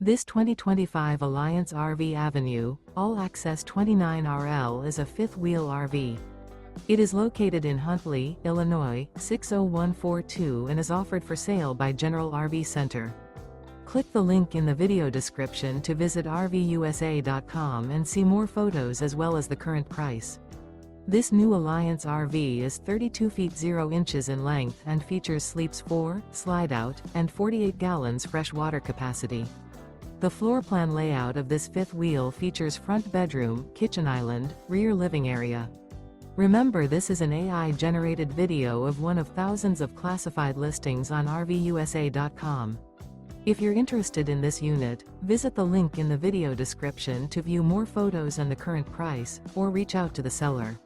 This 2025 Alliance RV Avenue, all-access 29RL is a fifth-wheel RV. It is located in Huntley, Illinois, 60142 and is offered for sale by General RV Center. Click the link in the video description to visit RVUSA.com and see more photos as well as the current price. This new Alliance RV is 32 feet 0 inches in length and features sleeps 4, slide-out, and 48 gallons fresh water capacity. The floor plan layout of this fifth wheel features front bedroom, kitchen island, rear living area. Remember, this is an AI-generated video of one of thousands of classified listings on RVUSA.com. If you're interested in this unit, visit the link in the video description to view more photos and the current price, or reach out to the seller.